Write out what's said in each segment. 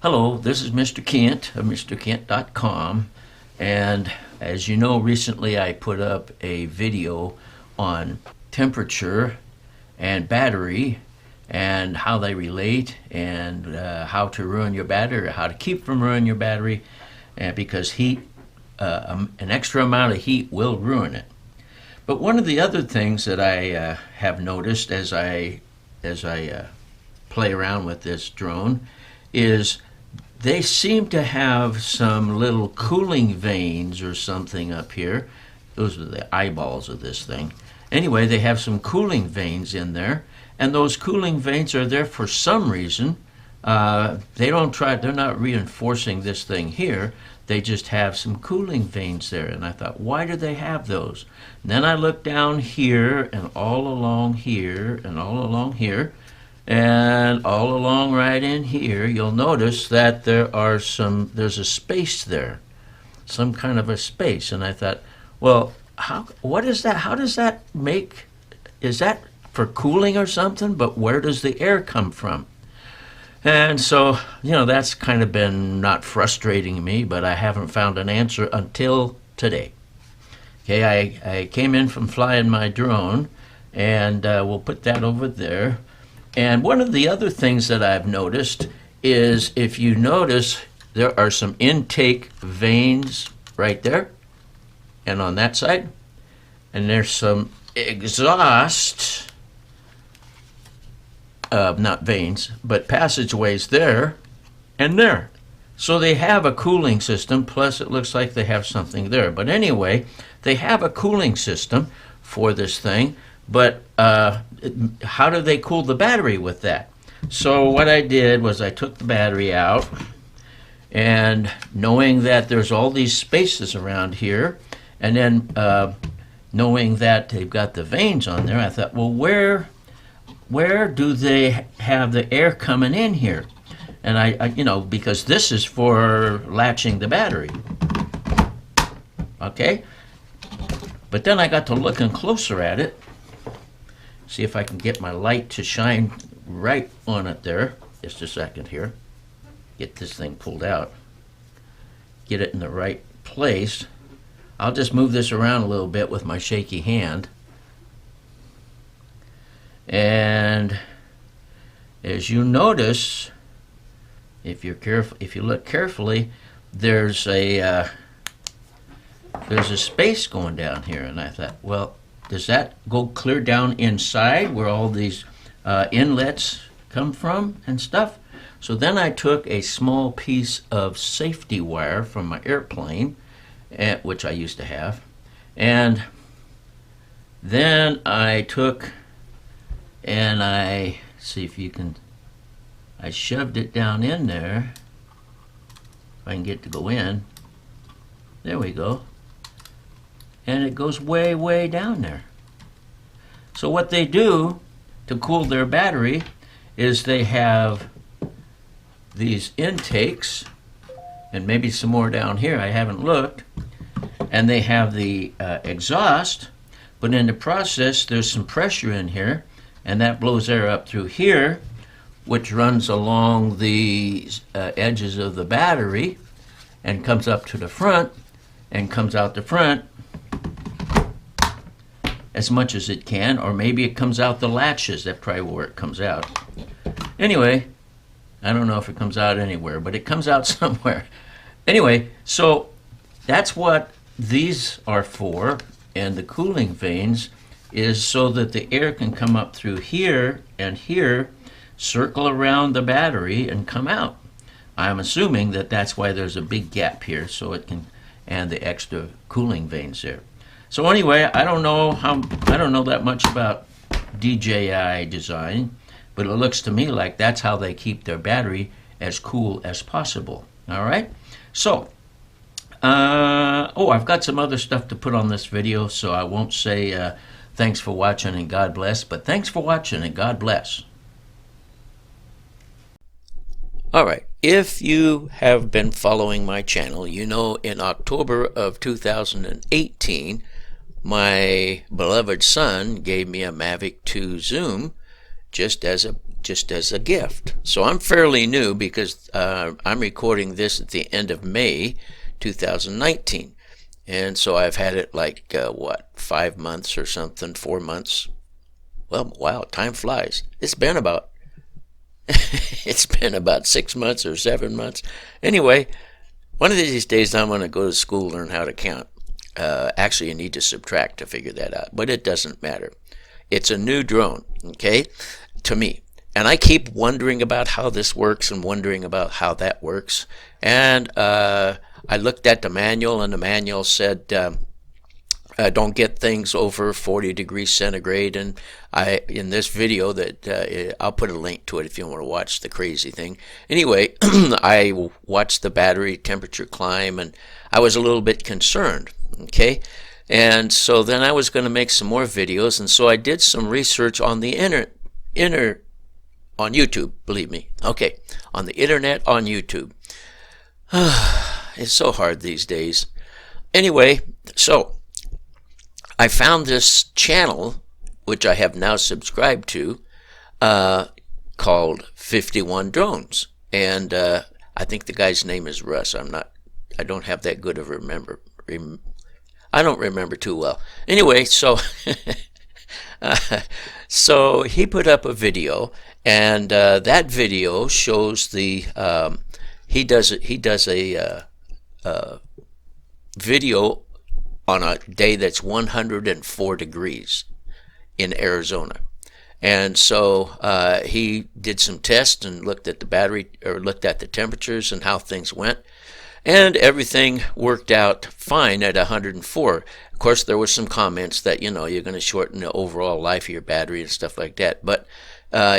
Hello, this is Mr. Kent of MrKent.com, and as you know, recently I put up a video on temperature and battery and how they relate, and how to ruin your battery, or how to keep from ruining your battery, because heat, an extra amount of heat will ruin it. But one of the other things that I have noticed as I play around with this drone is they seem to have some little cooling vanes or something up here. Those are the eyeballs of this thing. Anyway, they have some cooling vanes in there, and those cooling vanes are there for some reason. They're not reinforcing this thing here. They just have some cooling vanes there, and I thought, why do they have those? And then I looked down here, and all along here, and all along here, and all along right in here, you'll notice that there's a space there, some kind of a space. And I thought, well, what is that? How does that make, is that for cooling or something? But where does the air come from? And so, that's kind of been not frustrating me, but I haven't found an answer until today. Okay, I came in from flying my drone, and we'll put that over there. And one of the other things that I've noticed is, if you notice, there are some intake vanes right there and on that side, and there's some exhaust, not vanes, but passageways there and there. So they have a cooling system, plus it looks like they have something there. But anyway, they have a cooling system for this thing. But how do they cool the battery with that? So what I did was I took the battery out, and knowing that there's all these spaces around here, and then knowing that they've got the vanes on there, I thought, well, where do they have the air coming in here? And I because this is for latching the battery. Okay? But then I got to looking closer at it. See if I can get my light to shine right on it there. Just a second here. Get this thing pulled out. Get it in the right place. I'll just move this around a little bit with my shaky hand. And as you notice, if you look carefully, there's a space going down here. And I thought, well, does that go clear down inside where all these inlets come from and stuff? So then I took a small piece of safety wire from my airplane, which I used to have, and then I took and I shoved it down in there. If I can get it to go in. There we go. And it goes way, way down there. So what they do to cool their battery is they have these intakes, and maybe some more down here, I haven't looked, and they have the exhaust, but in the process there's some pressure in here, and that blows air up through here, which runs along the edges of the battery and comes up to the front and comes out the front as much as it can, or maybe it comes out the latches. That's probably where it comes out. Anyway, I don't know if it comes out anywhere, but it comes out somewhere. Anyway, so that's what these are for, and the cooling vanes is so that the air can come up through here and here, circle around the battery, and come out. I'm assuming that that's why there's a big gap here, so it can, and the extra cooling vanes there. So anyway, I don't know that much about DJI design, but it looks to me like that's how they keep their battery as cool as possible. All right. So, I've got some other stuff to put on this video, so I won't say thanks for watching and God bless, but thanks for watching and God bless. All right. If you have been following my channel, you know in October of 2018, my beloved son gave me a Mavic 2 Zoom just as a just as a gift. So I'm fairly new because I'm recording this at the end of May 2019. And so I've had it like, 5 months or something, 4 months. Well, wow, time flies. It's been about 6 months or 7 months. Anyway, one of these days I'm going to go to school and learn how to count. Actually, you need to subtract to figure that out, but it doesn't matter. It's a new drone, okay, to me. And I keep wondering about how this works and wondering about how that works. And I looked at the manual, and the manual said, don't get things over 40 degrees centigrade. And in this video that I'll put a link to it if you want to watch the crazy thing. Anyway, I watched the battery temperature climb, and I was a little bit concerned, okay? And so then I was going to make some more videos, and so I did some research on the on YouTube, believe me. Okay, on the internet, on YouTube. It's so hard these days. Anyway, so I found this channel, which I have now subscribed to, called 51 Drones. And I think the guy's name is Russ. I don't have that good of a I don't remember too well. Anyway, so so he put up a video, and that video shows the he does a video on a day that's 104 degrees in Arizona. And so he did some tests and looked at the battery, or looked at the temperatures and how things went. And everything worked out fine at 104. Of course, there were some comments that, you're going to shorten the overall life of your battery and stuff like that. But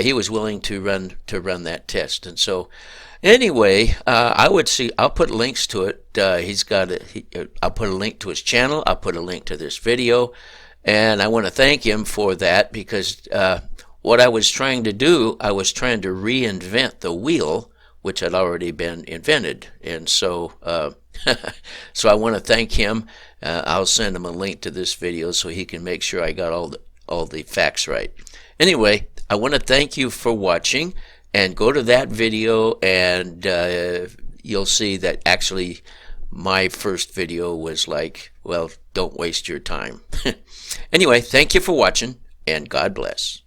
he was willing to run that test. And so anyway, I'll put links to it. I'll put a link to his channel. I'll put a link to this video. And I want to thank him for that, because what I was trying to do, I was trying to reinvent the wheel, which had already been invented. And so so I want to thank him. I'll send him a link to this video so he can make sure I got all the facts right. Anyway, I want to thank you for watching, and go to that video, and you'll see that actually my first video was like, well, don't waste your time. Anyway, thank you for watching, and God bless.